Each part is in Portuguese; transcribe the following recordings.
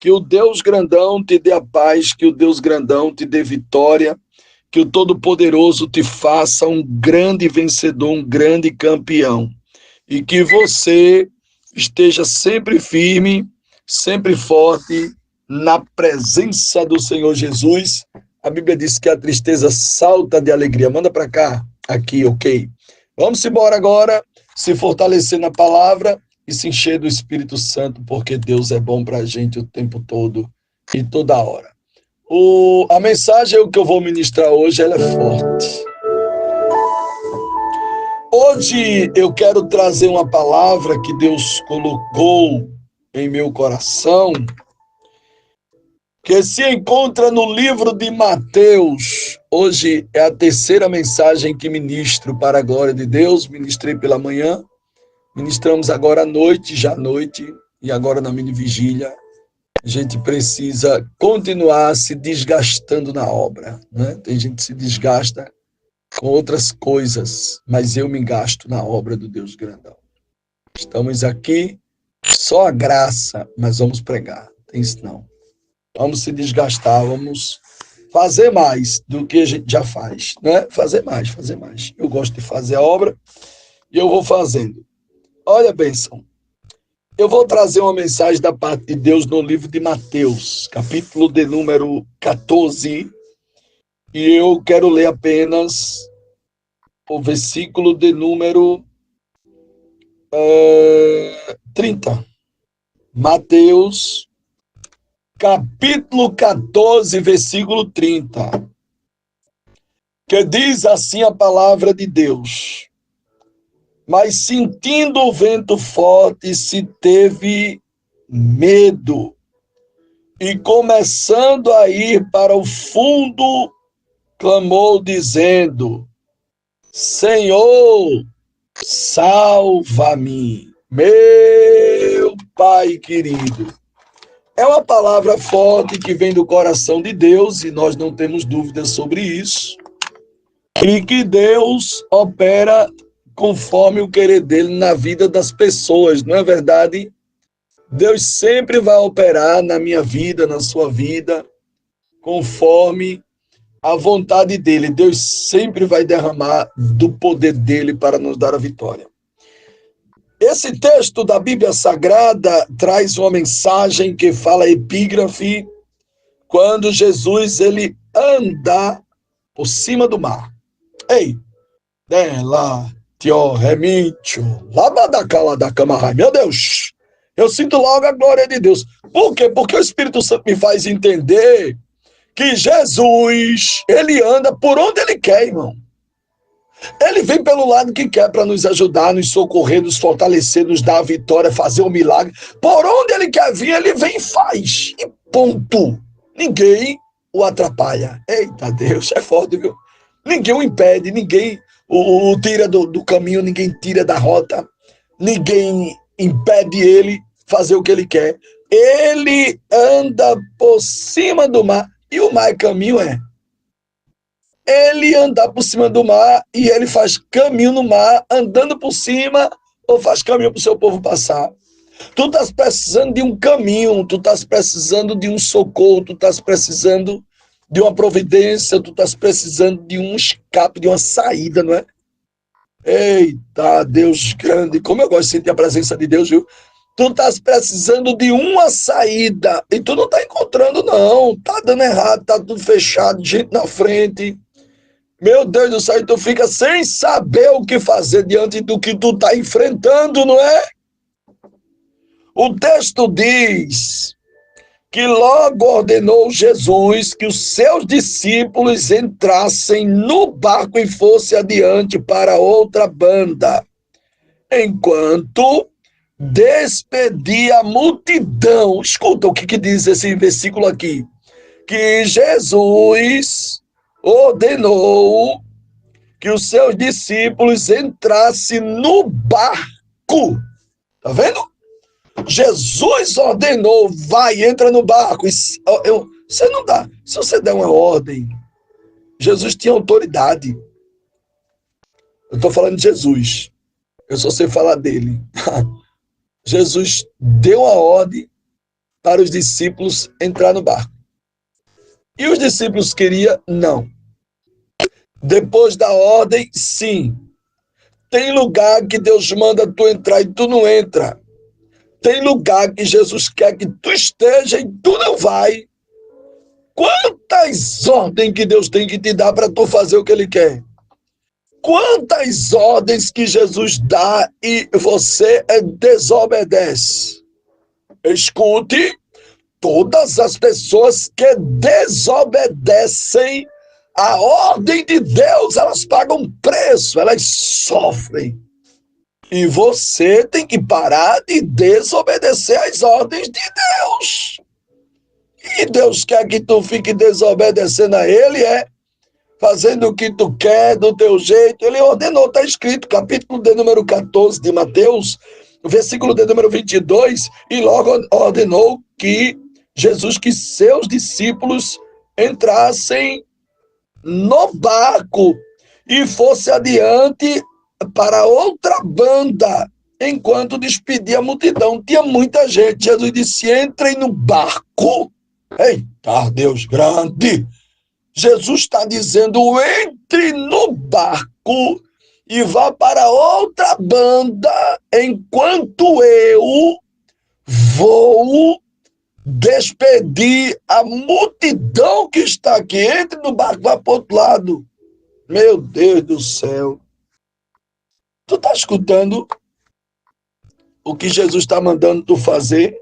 Que o Deus grandão te dê a paz, que o Deus grandão te dê vitória, que o Todo-Poderoso te faça um grande vencedor, um grande campeão. E que você esteja sempre firme, sempre forte, na presença do Senhor Jesus. A Bíblia diz que a tristeza salta de alegria. Manda para cá, aqui, ok? Vamos embora agora, se fortalecer na palavra e se encher do Espírito Santo, porque Deus é bom para a gente o tempo todo e toda hora. A mensagem que eu vou ministrar hoje, ela é forte. Hoje eu quero trazer uma palavra que Deus colocou em meu coração, que se encontra no livro de Mateus. Hoje é a terceira mensagem que ministro para a glória de Deus. Ministrei pela manhã, ministramos agora à noite, já à noite, e agora na mini vigília. A gente precisa continuar se desgastando na obra, né? Tem gente que se desgasta com outras coisas, mas eu me gasto na obra do Deus grandão. Estamos aqui, só a graça, mas vamos pregar. Tem isso não. Vamos se desgastar, vamos fazer mais do que a gente já faz, né? Fazer mais, fazer mais. Eu gosto de fazer a obra e eu vou fazendo. Olha a bênção. Eu vou trazer uma mensagem da parte de Deus no livro de Mateus, capítulo de número 14, e eu quero ler apenas o versículo de número 30. Mateus, capítulo 14, versículo 30, que diz assim a palavra de Deus: mas sentindo o vento forte, se teve medo, e começando a ir para o fundo, clamou dizendo: Senhor, salva-me. Meu Pai querido. É uma palavra forte que vem do coração de Deus, e nós não temos dúvidas sobre isso, e que Deus opera conforme o querer dele na vida das pessoas, não é verdade? Deus sempre vai operar na minha vida, na sua vida, conforme a vontade dele. Deus sempre vai derramar do poder dele para nos dar a vitória. Esse texto da Bíblia Sagrada traz uma mensagem que fala epígrafe, quando Jesus ele anda por cima do mar. Ei, lá, tio, remítio, labadacala da camarra. Meu Deus, eu sinto logo a glória de Deus. Por quê? Porque o Espírito Santo me faz entender que Jesus, ele anda por onde ele quer, irmão. Ele vem pelo lado que quer para nos ajudar, nos socorrer, nos fortalecer, nos dar a vitória, fazer um milagre. Por onde ele quer vir, ele vem e faz. E ponto. Ninguém o atrapalha. Eita Deus, é forte, viu? Ninguém o impede, ninguém o tira do caminho, ninguém tira da rota, ninguém impede ele fazer o que ele quer. Ele anda por cima do mar. E o mar é caminho, é? Ele anda por cima do mar e ele faz caminho no mar, andando por cima, ou faz caminho para o seu povo passar. Tu estás precisando de um caminho, tu estás precisando de um socorro, tu estás precisando de uma providência, tu estás precisando de um escape, de uma saída, não é? Eita, Deus grande, como eu gosto de sentir a presença de Deus, viu? Tu estás precisando de uma saída e tu não está encontrando, não. Tá dando errado, tá tudo fechado, gente na frente. Meu Deus do céu, tu fica sem saber o que fazer diante do que tu está enfrentando, não é? O texto diz que logo ordenou Jesus que os seus discípulos entrassem no barco e fossem adiante para outra banda, enquanto despedia a multidão. Escuta o que diz esse versículo aqui, que Jesus ordenou que os seus discípulos entrassem no barco. Tá vendo? Jesus ordenou, vai, entra no barco. Você não dá. Se você der uma ordem, Jesus tinha autoridade. Eu estou falando de Jesus. Eu só sei falar dele. Jesus deu a ordem para os discípulos entrar no barco. E os discípulos queriam? Não. Depois da ordem, sim. Tem lugar que Deus manda tu entrar e tu não entra. Tem lugar que Jesus quer que tu esteja e tu não vai. Quantas ordens que Deus tem que te dar para tu fazer o que Ele quer? Quantas ordens que Jesus dá e você desobedece? Escute, todas as pessoas que desobedecem a ordem de Deus, elas pagam preço, elas sofrem. E você tem que parar de desobedecer às ordens de Deus. E Deus quer que tu fique desobedecendo a Ele, fazendo o que tu quer, do teu jeito. Ele ordenou, está escrito, capítulo de número 14 de Mateus, versículo de número 22, e logo ordenou que Jesus, que seus discípulos entrassem no barco e fosse adiante para outra banda, enquanto despedia a multidão. Tinha muita gente. Jesus disse, entrem no barco. Eita, Deus grande! Jesus está dizendo, entre no barco e vá para outra banda, enquanto eu vou despedir a multidão que está aqui. Entre no barco, vá para o outro lado. Meu Deus do céu. Tu está escutando o que Jesus está mandando tu fazer?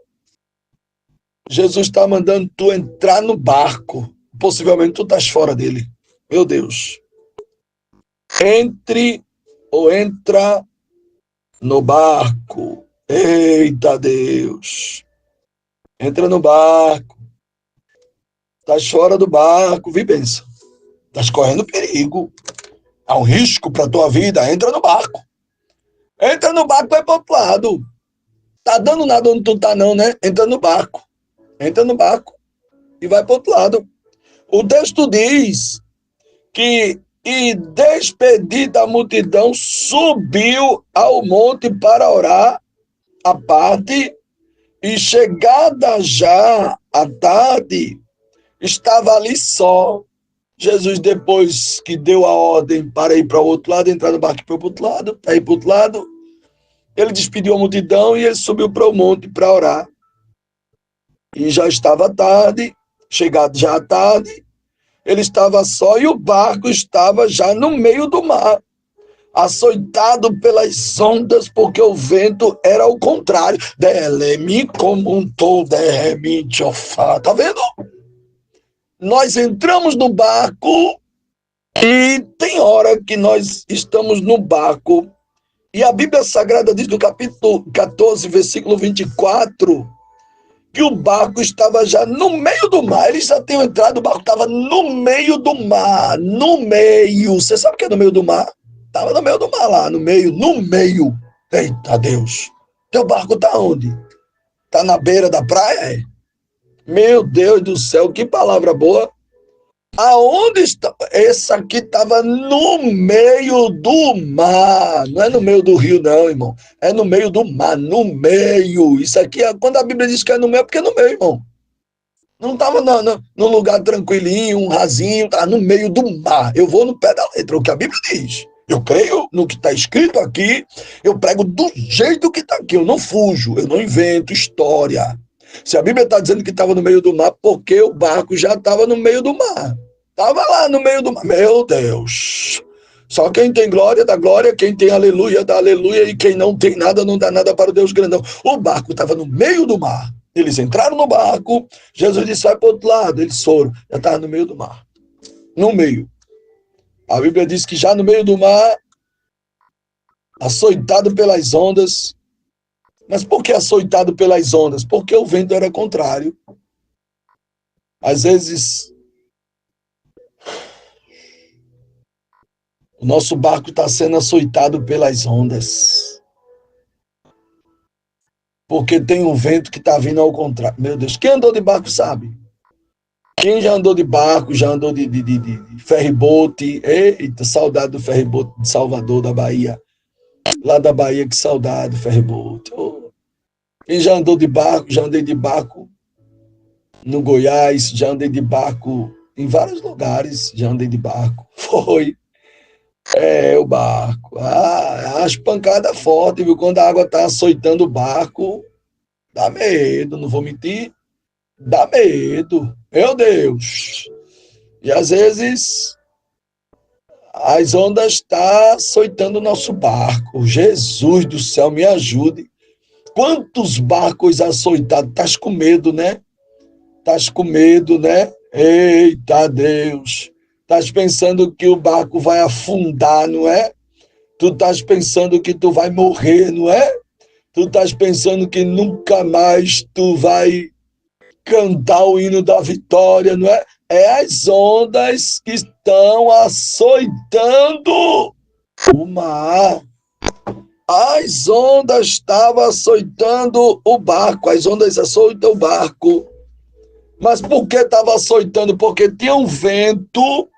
Jesus está mandando tu entrar no barco. Possivelmente tu estás fora dele. Meu Deus. Entre ou entra no barco. Eita Deus. Entra no barco. Estás fora do barco, vi benção. Estás correndo perigo. Há um risco para tua vida. Entra no barco. Entra no barco e vai para o outro lado. Tá dando nada onde tu tá não, né? Entra no barco. Entra no barco e vai para o outro lado. O texto diz que, e despedida a multidão, subiu ao monte para orar à parte, e chegada já à tarde, estava ali só. Jesus, depois que deu a ordem para ir para o outro lado, entrar no barco para o outro lado, para ir para o outro lado, ele despediu a multidão e ele subiu para o monte para orar. E já estava tarde, chegado já à tarde, ele estava só e o barco estava já no meio do mar, açoitado pelas ondas, porque o vento era o contrário. Delemi como um tom derremite ofá. Tá vendo? Nós entramos no barco e tem hora que nós estamos no barco e a Bíblia Sagrada diz no capítulo 14, versículo 24, que o barco estava já no meio do mar. Eles já tinham entrado, o barco estava no meio do mar, no meio. Você sabe o que é no meio do mar? Estava no meio do mar lá, no meio. Eita Deus, teu barco está onde? Está na beira da praia? Meu Deus do céu, que palavra boa. Aonde está? Esse aqui estava no meio do mar. Não é no meio do rio, não, irmão. É no meio do mar, no meio. Isso aqui, quando a Bíblia diz que é no meio, é porque é no meio, irmão. Não estava num lugar tranquilinho, um rasinho, estava no meio do mar. Eu vou no pé da letra, o que a Bíblia diz. Eu creio no que está escrito aqui, eu prego do jeito que está aqui. Eu não fujo, eu não invento história. Se a Bíblia está dizendo que estava no meio do mar, porque o barco já estava no meio do mar. Estava lá no meio do mar. Meu Deus. Só quem tem glória dá glória, quem tem aleluia dá aleluia, e quem não tem nada não dá nada para o Deus grandão. O barco estava no meio do mar. Eles entraram no barco, Jesus disse, vai para o outro lado. Eles foram, já estava no meio do mar. No meio. A Bíblia diz que já no meio do mar, açoitado pelas ondas. Mas por que açoitado pelas ondas? Porque o vento era contrário. Às vezes, o nosso barco está sendo açoitado pelas ondas. Porque tem um vento que está vindo ao contrário. Meu Deus, quem andou de barco sabe. Quem já andou de barco, já andou de ferryboat. Eita, saudade do ferryboat de Salvador, da Bahia. Lá da Bahia, que saudade do ferryboat. Oh. Quem já andou de barco, já andei de barco. no Goiás, já andei de barco em vários lugares, já andei de barco. Foi, o barco. As pancadas fortes, viu? Quando a água tá açoitando o barco, dá medo, não vou mentir, dá medo. Meu Deus. E às vezes as ondas estão açoitando o nosso barco. Jesus do céu, me ajude. Quantos barcos açoitados? Estás com medo, né? Estás com medo, né? Eita Deus! Estás pensando que o barco vai afundar, não é? Tu estás pensando que tu vai morrer, não é? Tu estás pensando que nunca mais tu vai cantar o hino da vitória, não é? É as ondas que estão açoitando o mar. As ondas estavam açoitando o barco, as ondas açoitam o barco. Mas por que estava açoitando? Porque tinha um vento,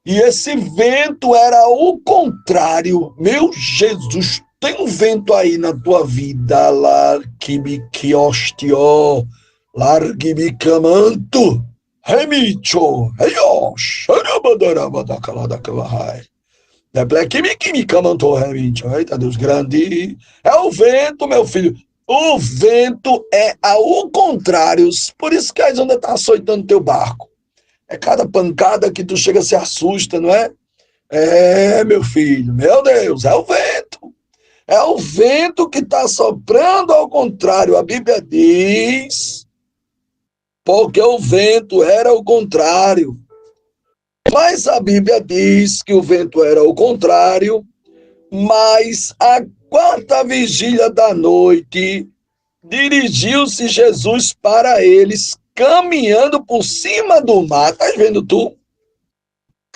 e esse vento era o contrário. Meu Jesus, tem um vento aí na tua vida, largibikiostió, largibicamanto, remicho, reios, arabadarabadacaladacalahai. Eita Deus grande. É o vento, meu filho. O vento é ao contrário. Por isso que as ondas estão açoitando teu barco. É cada pancada que tu chega se assusta, não é? Meu filho, meu Deus, é o vento. É o vento que está soprando ao contrário. A Bíblia diz, porque o vento era o contrário. Mas a Bíblia diz que o vento era o contrário, mas a quarta vigília da noite, dirigiu-se Jesus para eles, caminhando por cima do mar. Estás vendo tu?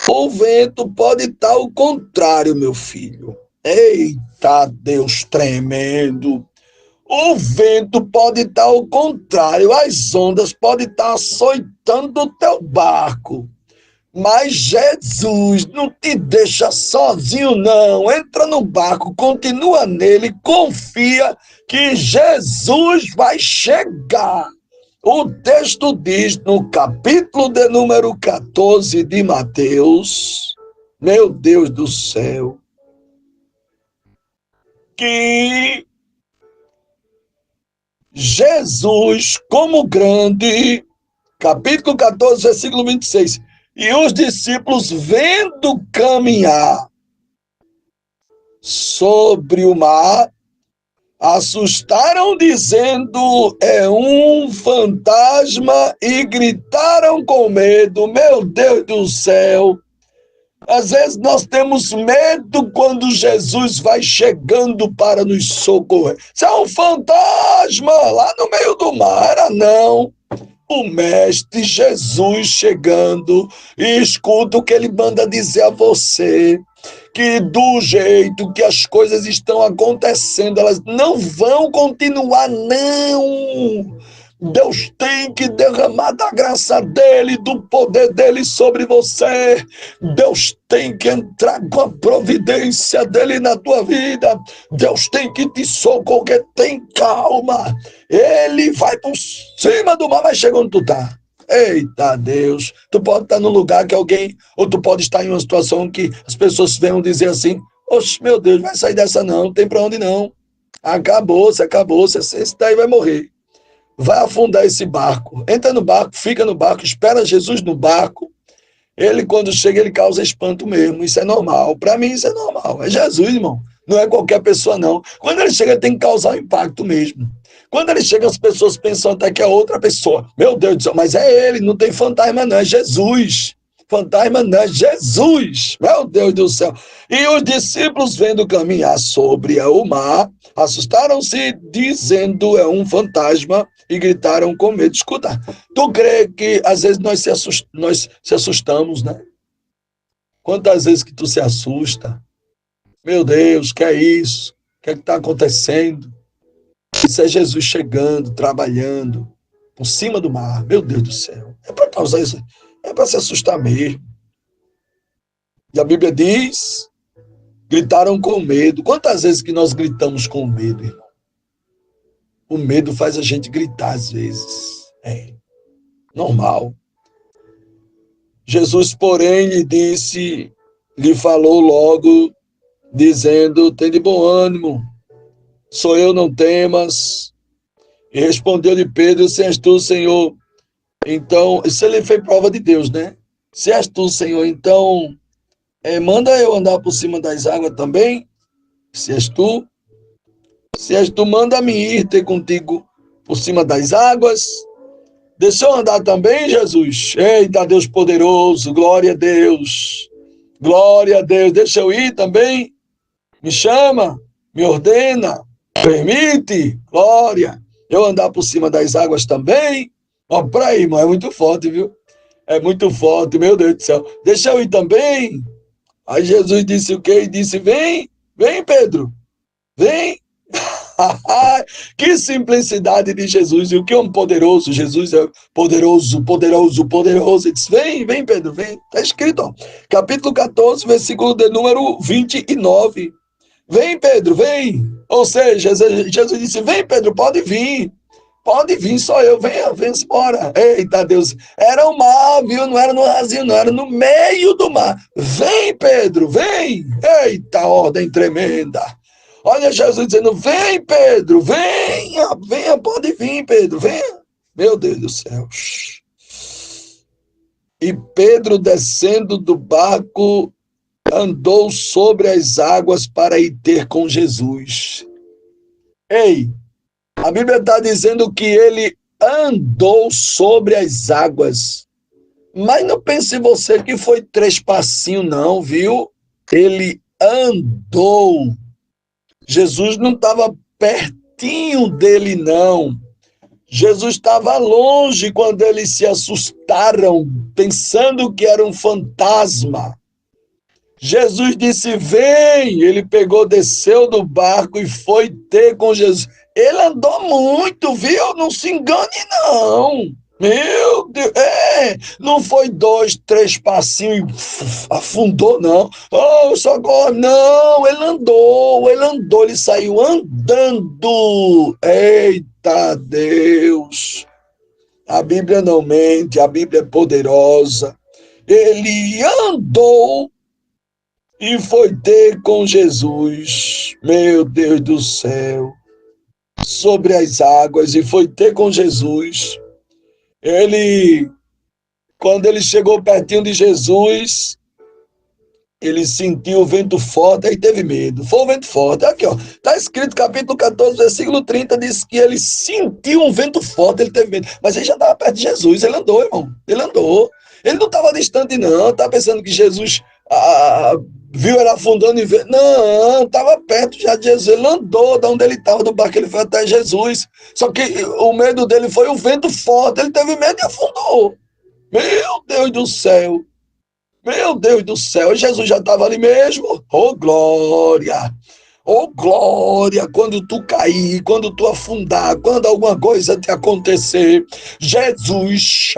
O vento pode estar ao contrário, meu filho. Eita, Deus tremendo. O vento pode estar ao contrário, as ondas podem estar açoitando o teu barco. Mas Jesus não te deixa sozinho, não. Entra no barco, continua nele, confia que Jesus vai chegar. O texto diz no capítulo de número 14 de Mateus, meu Deus do céu, que Jesus, como grande, capítulo 14, versículo 26, e os discípulos, vendo caminhar sobre o mar, assustaram, dizendo, é um fantasma, e gritaram com medo. Meu Deus do céu! Às vezes nós temos medo quando Jesus vai chegando para nos socorrer. Isso é um fantasma lá no meio do mar. Era não. O Mestre Jesus chegando, e escuta o que ele manda dizer a você, que do jeito que as coisas estão acontecendo, elas não vão continuar, não. Deus tem que derramar da graça dele, do poder dele sobre você. Deus tem que entrar com a providência dele na tua vida. Deus tem que te socorrer. Tem calma. Ele vai por cima do mar, mas chega onde tu tá. Eita Deus, tu pode estar num lugar que alguém, ou tu pode estar em uma situação que as pessoas venham dizer assim, oxe, meu Deus, vai sair dessa não tem pra onde não. Acabou-se, esse daí vai morrer. Vai afundar esse barco. Entra no barco, fica no barco, espera Jesus no barco. Ele, quando chega, ele causa espanto mesmo. Isso é normal. Para mim, isso é normal. É Jesus, irmão. Não é qualquer pessoa, não. Quando ele chega, ele tem que causar um impacto mesmo. Quando ele chega, as pessoas pensam até que é outra pessoa. Meu Deus do céu, mas é ele, não tem fantasma, não. É Jesus. Fantasma não, é Jesus. Meu Deus do céu. E os discípulos, vendo caminhar sobre o mar, assustaram-se, dizendo, é um fantasma, e gritaram com medo. Escuta, tu crê que às vezes nós se assustamos, né? Quantas vezes que tu se assusta? Meu Deus, que é isso? O que é que está acontecendo? Isso é Jesus chegando, trabalhando, por cima do mar. Meu Deus do céu. É para causar isso, é para se assustar mesmo. E a Bíblia diz, gritaram com medo. Quantas vezes que nós gritamos com medo, irmão? O medo faz a gente gritar às vezes. normal. Jesus, porém, lhe falou logo, dizendo: tem de bom ânimo, sou eu, não temas. E respondeu-lhe Pedro: se és tu, Senhor, então, isso ele fez prova de Deus, né? Se és tu, Senhor, então, manda eu andar por cima das águas também. Se és tu, manda-me ir ter contigo por cima das águas. Deixa eu andar também, Jesus. Eita, Deus poderoso, glória a Deus. Glória a Deus. Deixa eu ir também. Me chama, me ordena, permite, glória. Eu andar por cima das águas também. Ó, pra aí, irmão, é muito forte, viu? É muito forte, meu Deus do céu. Deixa eu ir também. Aí Jesus disse o quê? E disse: vem, vem, Pedro, vem. Que simplicidade de Jesus, e o que é um poderoso. Jesus é poderoso, poderoso, poderoso. Ele disse: vem, vem, Pedro, vem. Está escrito, ó, capítulo 14, versículo de número 29. Vem, Pedro, vem. Ou seja, Jesus disse: vem, Pedro, pode vir, só eu, venha, venha embora. Eita Deus, era o mar, viu? Não era no rasinho, não, era no meio do mar. Vem, Pedro, vem. Eita, ordem tremenda. Olha Jesus dizendo: vem, Pedro, venha, venha, pode vir, Pedro, venha. Meu Deus do céu. E Pedro, descendo do barco, andou sobre as águas para ir ter com Jesus. Ei, a Bíblia está dizendo que ele andou sobre as águas. Mas não pense você que foi 3 passinhos, não, viu? Ele andou. Jesus não estava pertinho dele, não. Jesus estava longe quando eles se assustaram, pensando que era um fantasma. Jesus disse: vem. Ele pegou, desceu do barco e foi ter com Jesus. Ele andou muito, viu? Não se engane, não. Meu Deus, não foi 2, 3 passinhos e afundou, não. Oh, socorro, não, ele saiu andando. Eita Deus, a Bíblia não mente, a Bíblia é poderosa. Ele andou e foi ter com Jesus, meu Deus do céu, sobre as águas, e foi ter com Jesus. Quando ele chegou pertinho de Jesus, ele sentiu o vento forte, aí teve medo. Foi o vento forte. Aqui, ó, está escrito, capítulo 14, versículo 30, diz que ele sentiu um vento forte, ele teve medo. Mas ele já estava perto de Jesus, ele andou, irmão. Ele andou. Ele não estava distante, não. Estava pensando que Jesus viu ele afundando e veio. Não, estava perto já de Jesus. Ele andou da onde ele estava, do barco, ele foi até Jesus. Só que o medo dele foi o vento forte. Ele teve medo e afundou. Meu Deus do céu. Meu Deus do céu. Jesus já estava ali mesmo. Oh, glória. Oh, glória, quando tu cair, quando tu afundar, quando alguma coisa te acontecer, Jesus,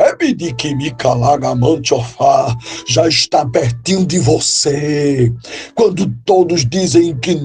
já está pertinho de você. Quando todos dizem que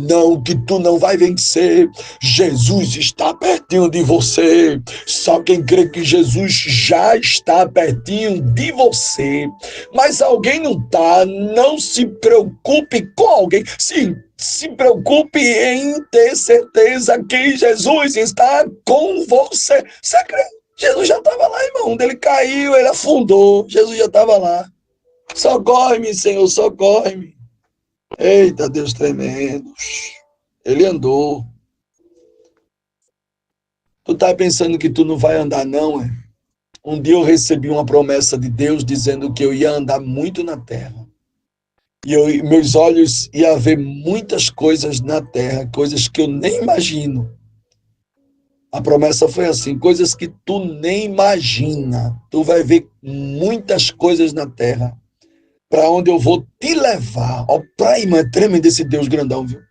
tu não vai vencer, Jesus está pertinho de você. Só quem crê que Jesus já está pertinho de você, mas alguém não está, não se preocupe com alguém. Sim, se preocupe em ter certeza que Jesus está com você. Você crê? Jesus já estava lá, irmão. Onde ele caiu, ele afundou. Jesus já estava lá. Socorre-me, Senhor, socorre-me. Eita, Deus tremendo. Ele andou. Tu tá pensando que tu não vai andar, não, é? Um dia eu recebi uma promessa de Deus dizendo que eu ia andar muito na terra. E meus olhos iam ver muitas coisas na terra, coisas que eu nem imagino. A promessa foi assim: coisas que tu nem imagina. Tu vai ver muitas coisas na terra, para onde eu vou te levar. Ó, praia, é tremendo esse Deus grandão, viu?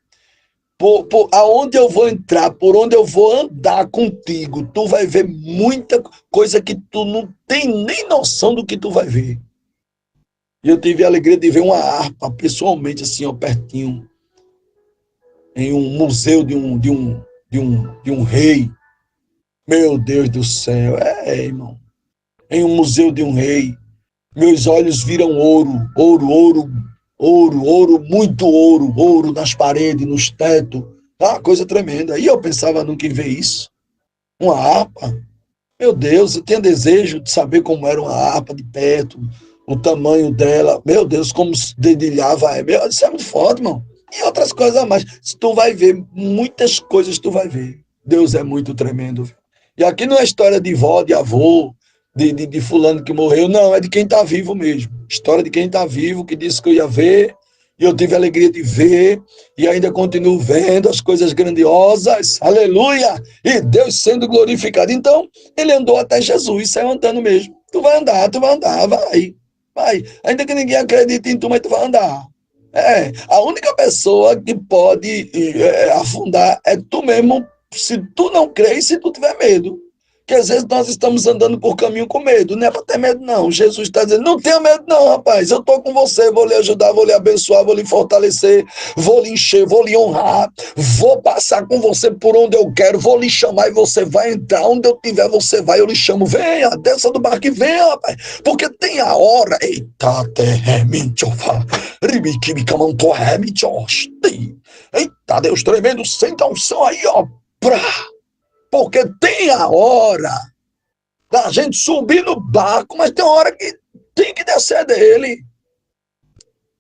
Aonde eu vou entrar, por onde eu vou andar contigo, tu vai ver muita coisa que tu não tem nem noção do que tu vai ver. E eu tive a alegria de ver uma harpa pessoalmente, assim, ó, pertinho, em um museu de um rei. Meu Deus do céu, irmão. em um museu de um rei. Meus olhos viram ouro, ouro, ouro, ouro, ouro, muito ouro, ouro nas paredes, nos tetos. Ah, coisa tremenda. E eu pensava nunca em ver isso. Uma harpa. Meu Deus, eu tinha desejo de saber como era uma harpa de perto, o tamanho dela. Meu Deus, como se dedilhava. Isso é muito forte, irmão. E outras coisas a mais. Tu vai ver, muitas coisas tu vai ver. Deus é muito tremendo. E aqui não é história de vó, de avô, de fulano que morreu. Não, é de quem está vivo mesmo. História de quem está vivo, que disse que eu ia ver. E eu tive a alegria de ver. E ainda continuo vendo as coisas grandiosas. Aleluia! E Deus sendo glorificado. Então, ele andou até Jesus, saiu andando mesmo. Tu vai andar, vai. Vai. Ainda que ninguém acredite em tu, mas tu vai andar. A única pessoa que pode afundar é tu mesmo, se tu não crê e se tu tiver medo. Porque às vezes nós estamos andando por caminho com medo, não é para ter medo não. Jesus está dizendo, não tenha medo não, rapaz, eu estou com você, vou lhe ajudar, vou lhe abençoar, vou lhe fortalecer, vou lhe encher, vou lhe honrar, vou passar com você por onde eu quero, vou lhe chamar e você vai entrar, onde eu tiver você vai, eu lhe chamo, venha, desça do barco e venha, rapaz, porque tem a hora, eita, eita, Deus tremendo, senta a unção aí, ó, porque tem a hora da gente subir no barco, mas tem uma hora que tem que descer dele.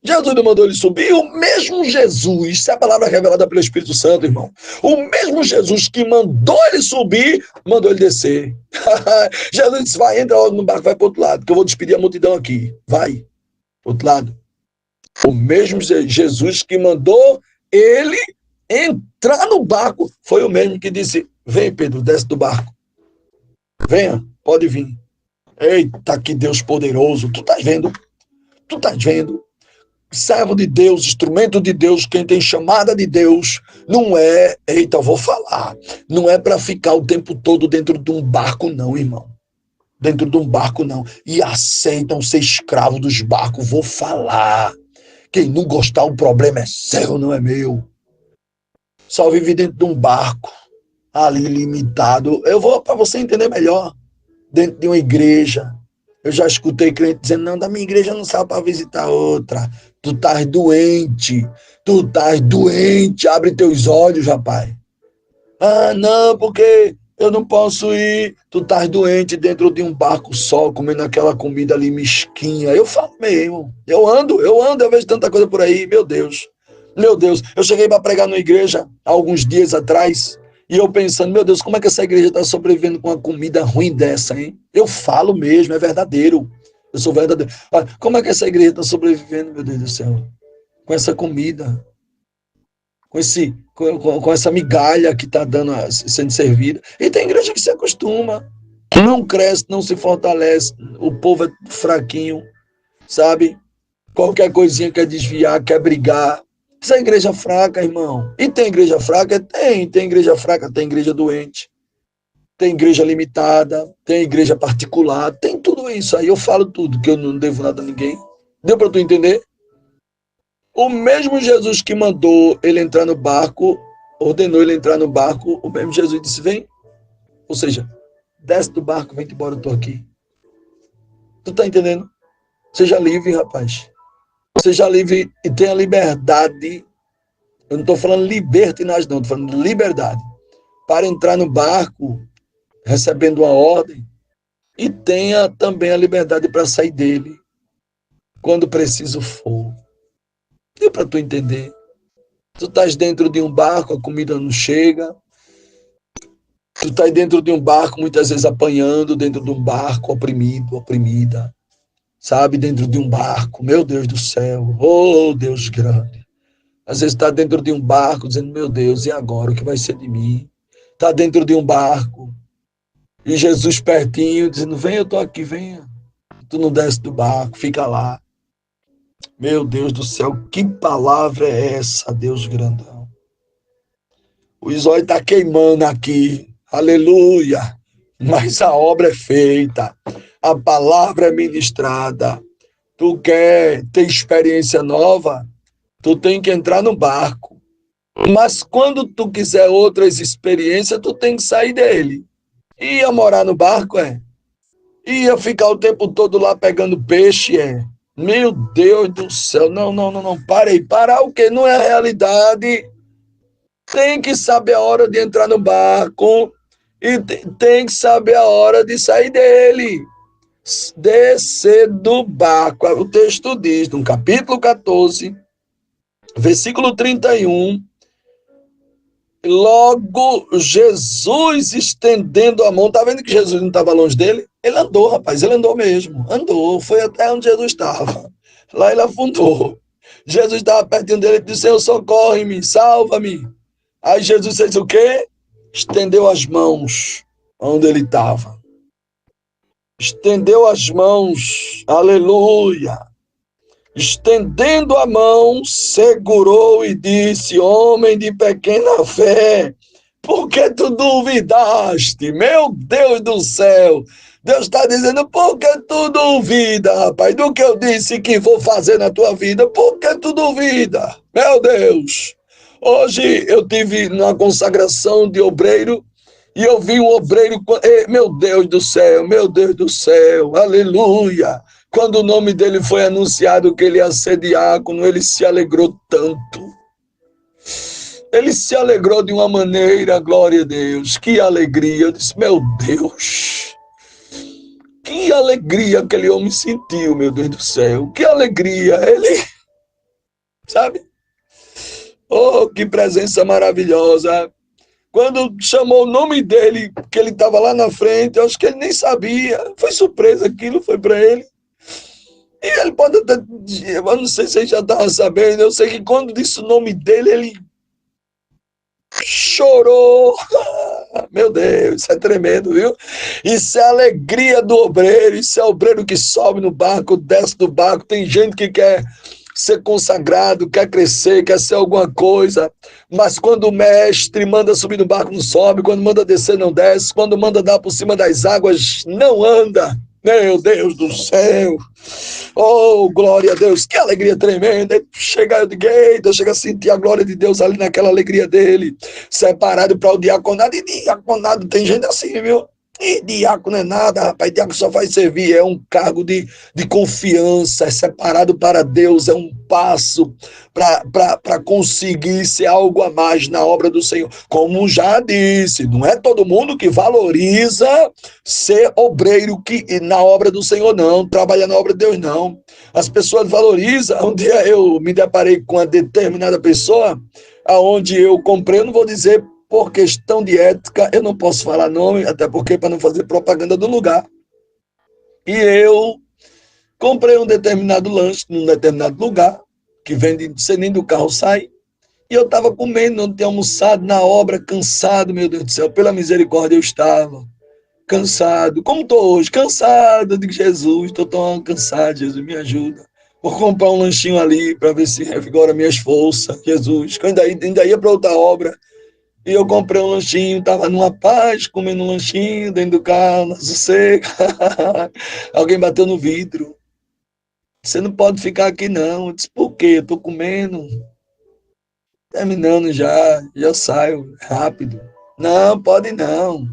Jesus não mandou ele subir, o mesmo Jesus, isso é a palavra revelada pelo Espírito Santo, irmão. O mesmo Jesus que mandou ele subir, mandou ele descer. Jesus disse, vai, entra logo no barco, vai para o outro lado, que eu vou despedir a multidão aqui. Vai, para o outro lado. O mesmo Jesus que mandou ele entrar no barco, foi o mesmo que disse, vem, Pedro, desce do barco. Venha, pode vir. Eita, que Deus poderoso. Tu estás vendo? Tu estás vendo? Servo de Deus, instrumento de Deus, quem tem chamada de Deus, não é, eita, eu vou falar, não é para ficar o tempo todo dentro de um barco, não, irmão. Dentro de um barco, não. E aceitam ser escravo dos barcos, vou falar. Quem não gostar, o problema é seu, não é meu. Só vive dentro de um barco, ali limitado. Eu vou, para você entender melhor, dentro de uma igreja. Eu já escutei crente dizendo, não, da minha igreja não sabe para visitar outra. Tu estás doente, abre teus olhos, rapaz. Ah, não, porque eu não posso ir. Tu estás doente dentro de um barco só, comendo aquela comida ali mesquinha. Eu falo mesmo, eu vejo tanta coisa por aí, meu Deus. Meu Deus, eu cheguei para pregar numa igreja há alguns dias atrás, e eu pensando, meu Deus, como é que essa igreja está sobrevivendo com uma comida ruim dessa, hein? Eu falo mesmo, é verdadeiro. Eu sou verdadeiro. Como é que essa igreja está sobrevivendo, meu Deus do céu? Com essa comida, com essa migalha que está sendo servida. E tem igreja que se acostuma, não cresce, não se fortalece, o povo é fraquinho, sabe? Qualquer coisinha quer desviar, quer brigar. Essa é igreja fraca, irmão. E tem igreja fraca? Tem igreja fraca, tem igreja doente. Tem igreja limitada, tem igreja particular, tem tudo isso aí. Eu falo tudo, que eu não devo nada a ninguém. Deu para tu entender? O mesmo Jesus que mandou ele entrar no barco, ordenou ele entrar no barco, o mesmo Jesus disse, vem. Ou seja, desce do barco, vem embora, eu tô aqui. Tu tá entendendo? Seja livre, rapaz. Seja livre e tenha liberdade. Eu não estou falando libertinagem, não. Estou falando liberdade. Para entrar no barco, recebendo uma ordem, e tenha também a liberdade para sair dele, quando preciso for. Deu para tu entender? Tu estás dentro de um barco, a comida não chega. Tu estás dentro de um barco, muitas vezes apanhando, dentro de um barco, oprimido, oprimida. Sabe, dentro de um barco, meu Deus do céu, oh Deus grande. Às vezes está dentro de um barco, dizendo, meu Deus, e agora, o que vai ser de mim? Está dentro de um barco, e Jesus pertinho, dizendo, vem, eu estou aqui, venha. Tu não desce do barco, fica lá. Meu Deus do céu, que palavra é essa, Deus grandão? O Isói está queimando aqui, aleluia, mas a obra é feita. A palavra é ministrada. Tu quer ter experiência nova? Tu tem que entrar no barco. Mas quando tu quiser outras experiências, tu tem que sair dele. E ia morar no barco, Ia ficar o tempo todo lá pegando peixe, é. Meu Deus do céu, não, não, não, não, parei. Parar o quê? Não é a realidade. Tem que saber a hora de entrar no barco e tem que saber a hora de sair dele. Descer do barco. O texto diz, no capítulo 14, versículo 31, logo Jesus estendendo a mão, tá vendo que Jesus não estava longe dele? Ele andou, rapaz, ele andou mesmo, andou, foi até onde Jesus estava. Lá ele afundou. Jesus estava pertinho dele e disse: Senhor, socorre-me, salva-me. Aí Jesus fez o quê? Estendeu as mãos onde ele estava. Estendeu as mãos, aleluia. Estendendo a mão, segurou e disse: Homem de pequena fé, por que tu duvidaste? Meu Deus do céu! Deus está dizendo: por que tu duvida, rapaz? Do que eu disse que vou fazer na tua vida, por que tu duvida? Meu Deus! Hoje eu tive uma consagração de obreiro e eu vi um obreiro, meu Deus do céu, aleluia! Quando o nome dele foi anunciado que ele ia ser diácono, ele se alegrou tanto. Ele se alegrou de uma maneira, glória a Deus, que alegria. Eu disse: meu Deus, que alegria aquele homem sentiu, meu Deus do céu, que alegria, ele, sabe? Oh, que presença maravilhosa. Quando chamou o nome dele, que ele estava lá na frente, eu acho que ele nem sabia, foi surpresa aquilo, foi para ele. E ele pode até, eu não sei se ele já estava sabendo, eu sei que quando disse o nome dele, ele chorou. Meu Deus, isso é tremendo, viu? Isso é a alegria do obreiro, isso é o obreiro que sobe no barco, desce do barco. Tem gente que quer ser consagrado, quer crescer, quer ser alguma coisa, mas quando o mestre manda subir no barco, não sobe, quando manda descer, não desce, quando manda dar por cima das águas, não anda. Meu Deus do céu! Oh, glória a Deus, que alegria tremenda! Chega de gay, chega a sentir a glória de Deus ali naquela alegria dele, separado para o diaconado. E diaconado tem gente assim, viu? E diácono é nada, rapaz. Diácono só vai servir, é um cargo de confiança, é separado para Deus, é um passo para conseguir ser algo a mais na obra do Senhor. Como já disse, não é todo mundo que valoriza ser obreiro na obra do Senhor, não, trabalhar na obra de Deus, não. As pessoas valorizam. Um dia eu me deparei com uma determinada pessoa, aonde eu comprei, eu não vou dizer por questão de ética, eu não posso falar nome, até porque para não fazer propaganda do lugar. E eu comprei um determinado lanche num determinado lugar, que vende, você nem do carro sai, e eu estava comendo, não tinha almoçado na obra, cansado, meu Deus do céu, pela misericórdia eu estava cansado, como estou hoje, cansado de Jesus, estou tão cansado, Jesus, me ajuda. Vou comprar um lanchinho ali para ver se revigora minhas forças, Jesus, que eu ainda ia para outra obra. E eu comprei um lanchinho, estava numa paz, comendo um lanchinho dentro do carro, na sossega. Alguém bateu no vidro. Você não pode ficar aqui não. Eu disse: por quê? Eu estou comendo. Terminando já saio rápido. Não, pode não.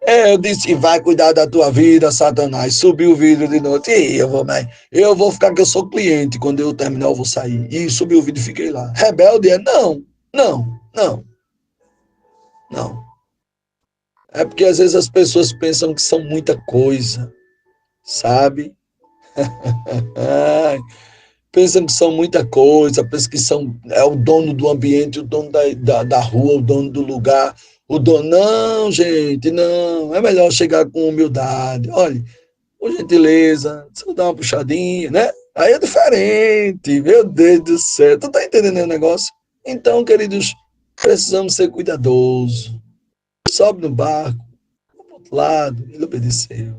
Eu disse: vai cuidar da tua vida, Satanás. Subiu o vidro de noite. E eu vou ficar, que eu sou cliente. Quando eu terminar, eu vou sair. E subiu o vidro e fiquei lá. Rebelde é? Não, não, não. Não. É porque às vezes as pessoas pensam que são muita coisa, sabe? Pensam que são muita coisa, pensam que é o dono do ambiente, o dono da rua, o dono do lugar. O dono, não, gente, não. É melhor chegar com humildade. Olha, por gentileza, só dá uma puxadinha, né? Aí é diferente, meu Deus do céu. Tu tá entendendo o negócio? Então, queridos, precisamos ser cuidadosos. Sobe no barco, pro outro lado, ele obedeceu.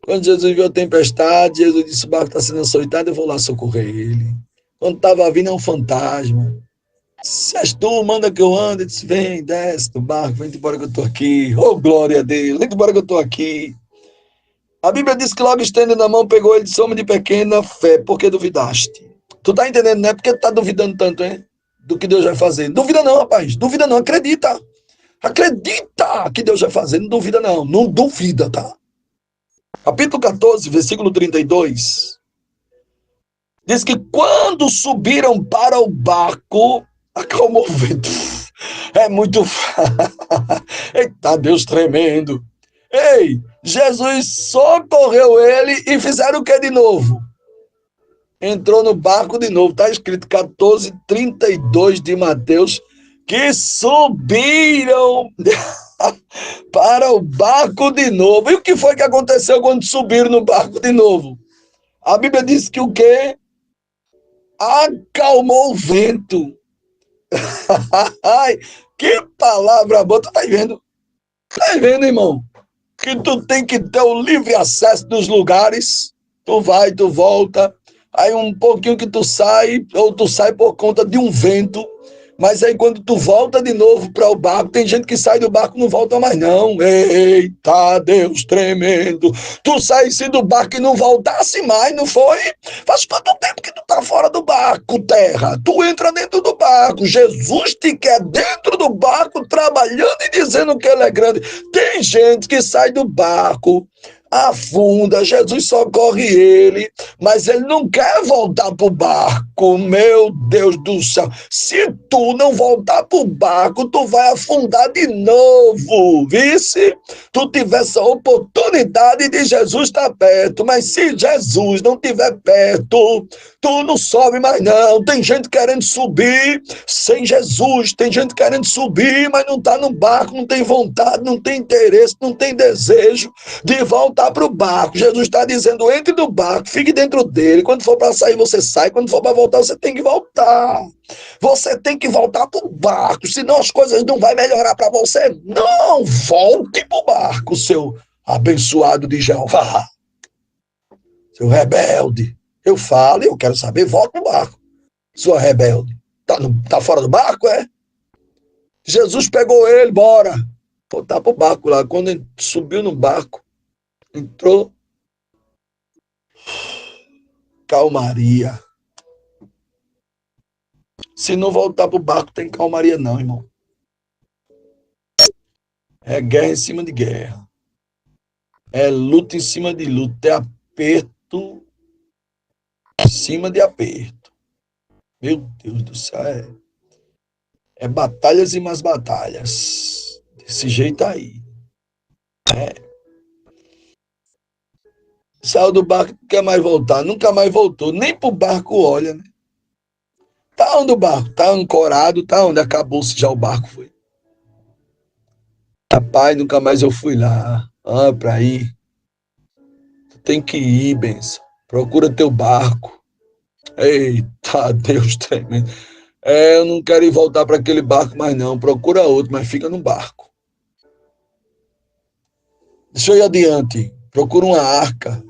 Quando Jesus viu a tempestade, Jesus disse: o barco está sendo açoitado, eu vou lá socorrer ele. Quando estava vindo, é um fantasma. Se és tu, manda que eu ande. Ele disse: vem, desce do barco, vem embora que eu estou aqui. Oh, glória a Deus, vem embora que eu estou aqui. A Bíblia diz que logo estendendo a mão, pegou ele de homem de pequena fé, porque duvidaste. Tu tá entendendo, né? Porque tu tá duvidando tanto, hein? Do que Deus vai fazer. Duvida não, rapaz. Duvida não, acredita. Acredita que Deus vai fazer, não duvida não. Não duvida, tá? capítulo 14, versículo 32, diz que quando subiram para o barco, acalmou o vento. É muito. Eita, Deus tremendo. Ei, Jesus socorreu ele e fizeram o que de novo? Entrou no barco de novo. Está escrito 14:32 de Mateus, que subiram para o barco de novo. E o que foi que aconteceu quando subiram no barco de novo? A Bíblia diz que o quê? Acalmou o vento. Ai, que palavra boa. Tu tá vendo? Tá vendo, irmão? Que tu tem que ter o livre acesso dos lugares. Tu vai, tu volta. Aí um pouquinho que tu sai, ou tu sai por conta de um vento. Mas aí quando tu volta de novo para o barco, tem gente que sai do barco e não volta mais não. Eita, Deus tremendo. Tu saísse do barco e não voltasse mais, não foi? Faz quanto tempo que tu tá fora do barco, terra? Tu entra dentro do barco. Jesus te quer dentro do barco, trabalhando e dizendo que ele é grande. Tem gente que sai do barco, afunda, Jesus socorre ele, mas ele não quer voltar para o barco. Meu Deus do céu, se tu não voltar para o barco, tu vai afundar de novo, vice? Tu tivesse a oportunidade de Jesus estar perto, mas se Jesus não estiver perto, tu não sobe mais não. Tem gente querendo subir sem Jesus, tem gente querendo subir, mas não está no barco, não tem vontade, não tem interesse, não tem desejo de voltar para o barco. Jesus está dizendo, entre no barco, fique dentro dele. Quando for para sair, você sai. Quando for para voltar, você tem que voltar. Você tem que voltar para o barco, senão as coisas não vão melhorar para você. Não volte para o barco, seu abençoado de Jeová. Seu rebelde. Eu falo, eu quero saber, volta para o barco. Sua rebelde. Tá fora do barco, é? Jesus pegou ele, bora. Voltar para o barco lá. Quando ele subiu no barco, entrou, calmaria. Se não voltar pro barco, tem calmaria não, irmão. É guerra em cima de guerra. É luta em cima de luta. É aperto em cima de aperto. Meu Deus do céu. É batalhas e mais batalhas. Desse jeito aí. Saiu do barco, não quer mais voltar. Nunca mais voltou. Nem pro barco olha, né? Tá onde o barco? Tá ancorado, tá onde acabou-se já o barco, foi. Rapaz, nunca mais eu fui lá. Pra ir. Tu tem que ir, benção. Procura teu barco. Eita, Deus tremendo. Eu não quero ir voltar para aquele barco mais não. Procura outro, mas fica no barco. Deixa eu ir adiante. Procura uma arca.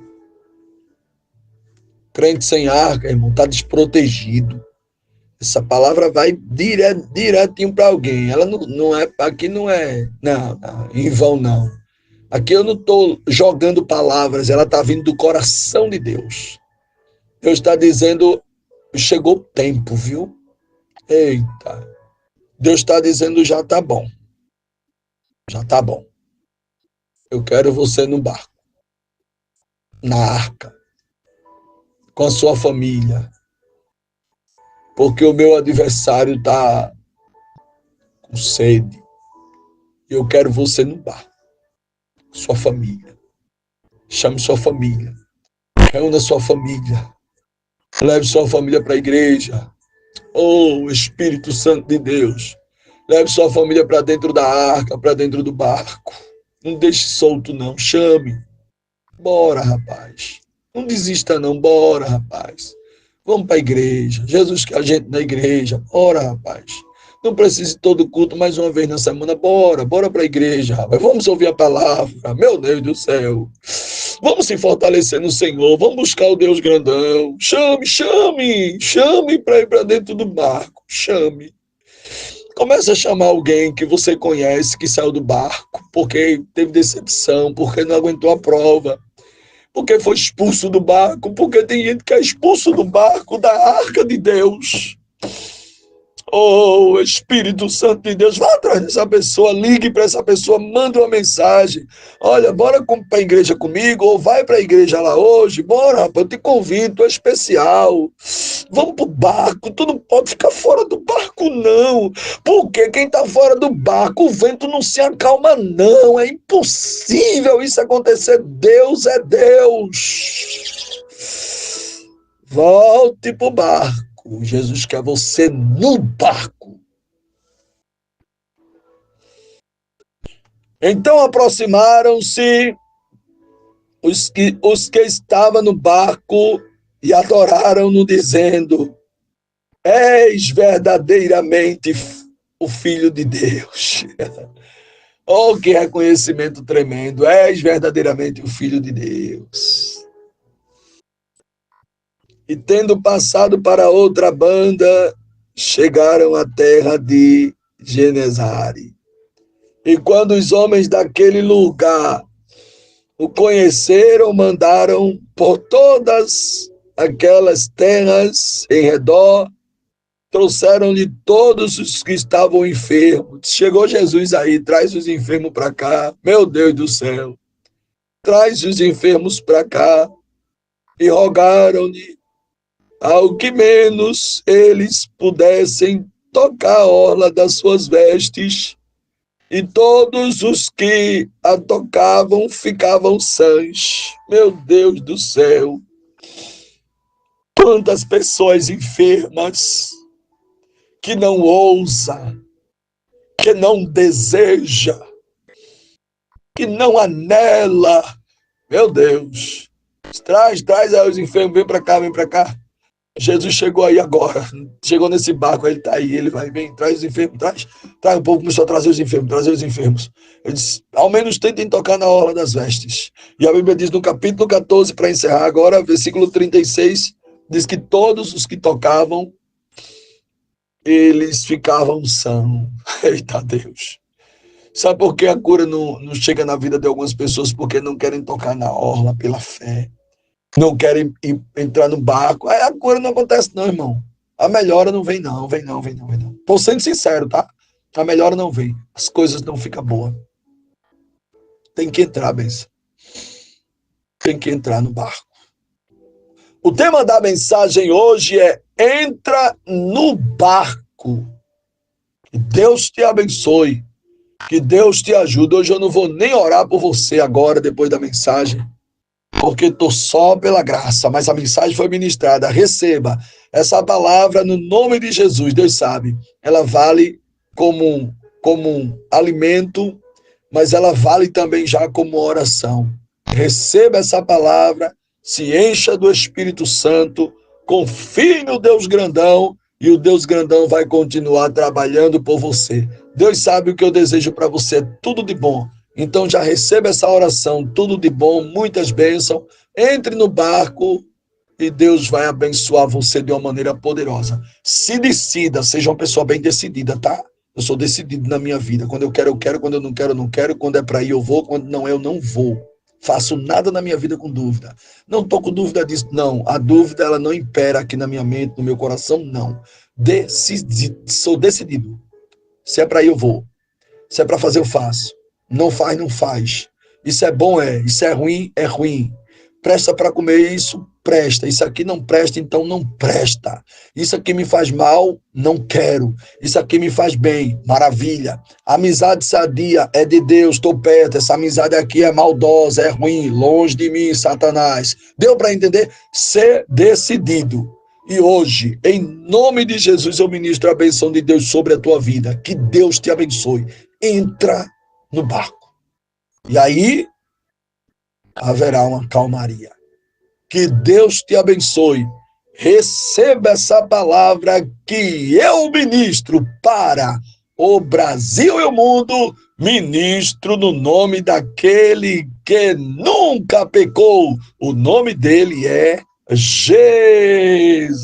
Crente sem arca, irmão, está desprotegido. Essa palavra vai direitinho para alguém. Ela não é, aqui não é, não, em vão não. Aqui eu não estou jogando palavras, ela está vindo do coração de Deus. Deus está dizendo, chegou o tempo, viu? Eita. Deus está dizendo, já está bom. Já está bom. Eu quero você no barco. Na arca. Com a sua família. Porque o meu adversário está com sede. E eu quero você no barco. Sua família. Chame sua família. Reúna sua família. Leve sua família para a igreja. Oh, Espírito Santo de Deus. Leve sua família para dentro da arca, para dentro do barco. Não deixe solto, não. Chame. Bora, rapaz. Não desista, não. Bora, rapaz. Vamos para a igreja. Jesus quer a gente na igreja. Bora, rapaz. Não precisa de todo culto mais uma vez na semana. Bora para a igreja, rapaz. Vamos ouvir a palavra. Meu Deus do céu. Vamos se fortalecer no Senhor. Vamos buscar o Deus grandão. Chame para ir para dentro do barco. Chame. Comece a chamar alguém que você conhece, que saiu do barco, porque teve decepção, porque não aguentou a prova, porque foi expulso do barco, porque tem gente que é expulso do barco, da arca de Deus. Oh, Espírito Santo de Deus, vá atrás dessa pessoa, ligue para essa pessoa, manda uma mensagem. Olha, bora para a igreja comigo, ou vai para a igreja lá hoje. Bora, rapaz, eu te convido, é especial. Vamos pro barco, tu não pode ficar fora do barco, não. Porque quem tá fora do barco, o vento não se acalma, não. É impossível isso acontecer. Deus é Deus. Volte pro barco. Jesus quer você no barco. Então aproximaram-se os que estavam no barco e adoraram-no, dizendo: És verdadeiramente o Filho de Deus. Oh, que reconhecimento tremendo. És verdadeiramente o Filho de Deus. E tendo passado para outra banda, chegaram à terra de Genesare. E quando os homens daquele lugar o conheceram, mandaram por todas aquelas terras em redor, trouxeram-lhe todos os que estavam enfermos. Chegou Jesus aí, traz os enfermos para cá. Meu Deus do céu. Traz os enfermos para cá. E rogaram-lhe ao que menos eles pudessem tocar a orla das suas vestes, e todos os que a tocavam ficavam sãos. Meu Deus do céu! Quantas pessoas enfermas que não ousa, que não deseja, que não anela. Meu Deus! Traz aí os enfermos, vem para cá, vem para cá. Jesus chegou aí agora, chegou nesse barco, ele está aí, ele vai, vem, traz os enfermos, traz. O povo começou a trazer os enfermos. Ele disse, ao menos tentem tocar na orla das vestes. E a Bíblia diz no capítulo 14, para encerrar agora, versículo 36, diz que todos os que tocavam, eles ficavam sãos. Eita Deus! Sabe por que a cura não chega na vida de algumas pessoas? Porque não querem tocar na orla pela fé. Não querem entrar no barco. Aí a cura não acontece não, irmão. A melhora não vem não. Tô sendo sincero, tá? A melhora não vem. As coisas não ficam boas. Tem que entrar, benção. Tem que entrar no barco. O tema da mensagem hoje é: entra no barco. Que Deus te abençoe. Que Deus te ajude. Hoje eu não vou nem orar por você agora, depois da mensagem, porque estou só pela graça, mas a mensagem foi ministrada. Receba essa palavra no nome de Jesus. Deus sabe, ela vale como um alimento, mas ela vale também já como oração. Receba essa palavra, se encha do Espírito Santo, confie no Deus grandão, e o Deus grandão vai continuar trabalhando por você. Deus sabe o que eu desejo para você, tudo de bom. Então já receba essa oração, tudo de bom, muitas bênçãos. Entre no barco e Deus vai abençoar você de uma maneira poderosa. Se decida, seja uma pessoa bem decidida, tá? Eu sou decidido na minha vida. Quando eu quero, quando eu não quero, eu não quero. Quando é para ir, eu vou. Quando não é, eu não vou. Faço nada na minha vida com dúvida. Não estou com dúvida disso, não. A dúvida, ela não impera aqui na minha mente, no meu coração, não. Sou decidido. Se é para ir, eu vou. Se é para fazer, eu faço. Não faz, não faz. Isso é bom, é. Isso é ruim, é ruim. Presta para comer, isso presta. Isso aqui não presta, então não presta. Isso aqui me faz mal, não quero. Isso aqui me faz bem, maravilha. Amizade sadia é de Deus, estou perto. Essa amizade aqui é maldosa, é ruim. Longe de mim, Satanás. Deu para entender? Ser decidido. E hoje, em nome de Jesus, eu ministro a benção de Deus sobre a tua vida. Que Deus te abençoe. Entra no barco. E aí haverá uma calmaria. Que Deus te abençoe. Receba essa palavra que eu ministro para o Brasil e o mundo. Ministro no nome daquele que nunca pecou. O nome dele é Jesus.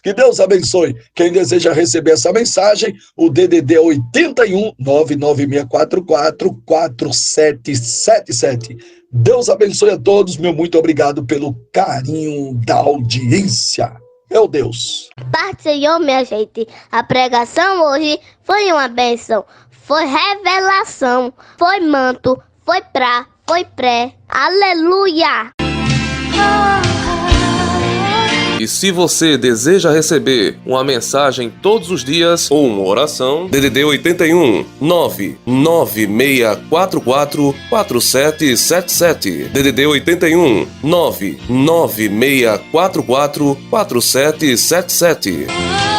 Que Deus abençoe. Quem deseja receber essa mensagem, o DDD é 81 99644 4777. Deus abençoe a todos. Meu muito obrigado pelo carinho da audiência. Meu Deus. Paz do Senhor, minha gente. A pregação hoje foi uma bênção. Foi revelação. Foi manto. Foi foi pré. Aleluia! E se você deseja receber uma mensagem todos os dias ou uma oração, DDD 81 99644 4777. DDD 81 99644 4777.